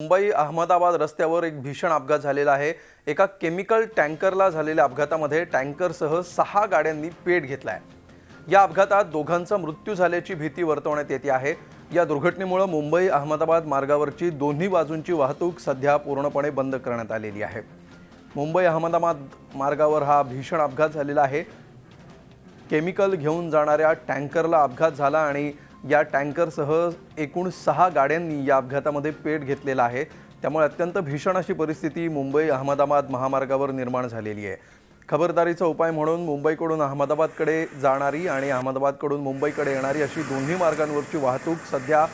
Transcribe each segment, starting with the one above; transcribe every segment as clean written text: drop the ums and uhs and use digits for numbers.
मुंबई अहमदाबाद रस्त्यावर एक भीषण अपघात झालेला आहे। एका केमिकल टँकरला झालेल्या अपघातामध्ये टँकरसह 6 गाड्यांनी पेट घेतलाय। या अपघातात दोघांचा मृत्यू झाल्याची भीती वर्तवण्यात येते आहे। या दुर्घटनेमुळे मुंबई अहमदाबाद मार्गावरची दोन्ही बाजूंची वाहतूक सध्या पूर्णपणे बंद करण्यात आलेली आहे। मुंबई अहमदाबाद मार्गावर हा भीषण अपघात झालेला आहे। केमिकल घेऊन जाणाऱ्या टँकरला अपघात झाला आणि या टँकरसह एकूण 6 गाड्यांनी या अपघातामध्ये पेट घेतलेला आहे। त्यामुळे अत्यंत भीषण अशी परिस्थिती मुंबई अहमदाबाद महामार्गावर निर्माण झालेली आहे। खबरदारीचा उपाय म्हणून मुंबईकडून अहमदाबादकडे जाणारी आणि अहमदाबादकडून मुंबईकडे येणारी अशी दोन्ही मार्गांवरची वाहतूक सध्या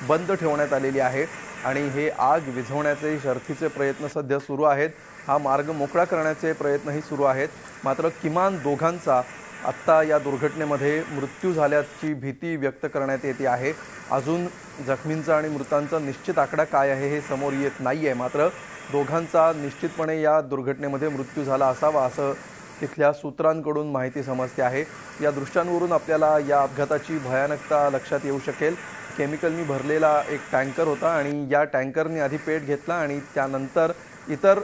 बंद ठेवण्यात आलेली आहे आणि हे आग विझवण्याचे शर्थीचे प्रयत्न सध्या सुरू आहेत। हा मार्ग मोकळा करण्याचे प्रयत्नही सुरू आहेत। मात्र किमान दोघांचा आत्ता या दुर्घटनेमध्ये मृत्यू झाल्याची भीती व्यक्त करण्यात येते आहे। अजून जखमींचा आणि मृतांचा निश्चित आकडा काय आहे हे समोर येत नाहीये। मात्र दोघांचा निश्चितपणे या दुर्घटनेमध्ये मृत्यू झाला असावा असं तिथल्या सूत्रांकडून माहिती समजते आहे। या दृश्यांवरून आपल्याला या अपघाताची भयानकता लक्षात येऊ शकेल। केमिकलनी भरलेला एक टँकर होता आणि या टँकरने आधी पेट घेतला आणि त्यानंतर इतर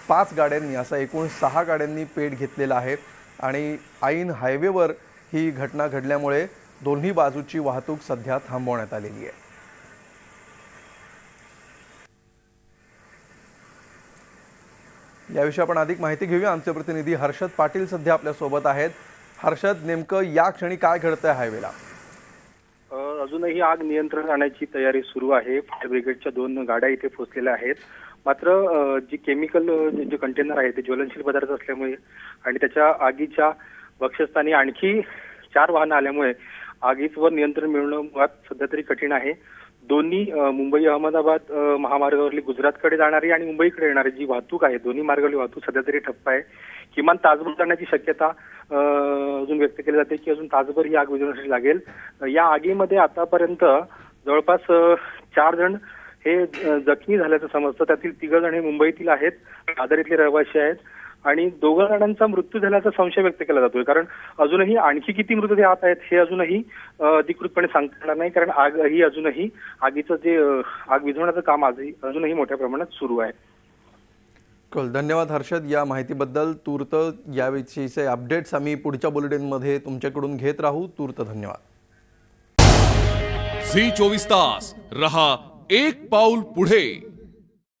5 गाड्यांनी असा एकूण 6 गाड्यांनी पेट घेतलेला आहे आणि ऐन हायवेवर ही घटना घडल्यामुळे दोन्ही बाजूची वाहतूक सध्या थांबवण्यात आलेली आहे। याविषयी आपण अधिक माहिती घेऊया। आमचे प्रतिनिधी हर्षद पाटील सध्या आपल्या सोबत आहेत। हर्षद, नेमकं या क्षणी काय घडतंय हायवेला? अजूनही आग नियंत्रण आणण्याची तयारी सुरू आहे। फायर ब्रिगेडच्या 2 गाड्या इथे पोहोचलेल्या आहेत। मात्र जी केमिकल जे कंटेनर आहे ते ज्वलनशील पदार्थ असल्यामुळे आणि त्याच्या आगीच्या वक्षस्थानी आणखी 4 वाहनं आल्यामुळे आगीवर नियंत्रण मिळवणं मुळात सध्या तरी कठीण आहे। दोन्ही मुंबई अहमदाबाद महामार्गावरली गुजरातकडे जाणारी आणि मुंबईकडे येणारी जी वाहतूक आहे, दोन्ही मार्गावरली वाहतूक सध्या तरी ठप्प आहे। किमान तासभर जाण्याची शक्यता अजून व्यक्त केली जाते की अजून तासभर ही आग विझवण्यासाठी लागेल। या आगीमध्ये आतापर्यंत जवळपास 4 जण हे जखमी झाल्याचं समजतं। त्यातील 3 जण हे मुंबईतील आहेत, दादर इथले रहिवासी आहेत आणि 2 जणांचा मृत्यू झाल्याचा संशय व्यक्त केला जातोय। कारण अजूनही आणखी किती मृतदेह आत आहेत हे अजूनही अधिकृतपणे सांगता येणार नाही, कारण आग ही अजूनही आगीचं जे आग विझवण्याचं काम अजूनही मोठ्या प्रमाणात सुरू आहे। धन्यवाद हर्षद या माहितीबद्दल। तूर्त याविषयीचे अपडेट्स आम्ही पुढच्या बुलेटिनमध्ये तुमच्याकडून घेत राहू। तूर्त धन्यवाद। झी 24 तास रहा एक पाऊल पुढे।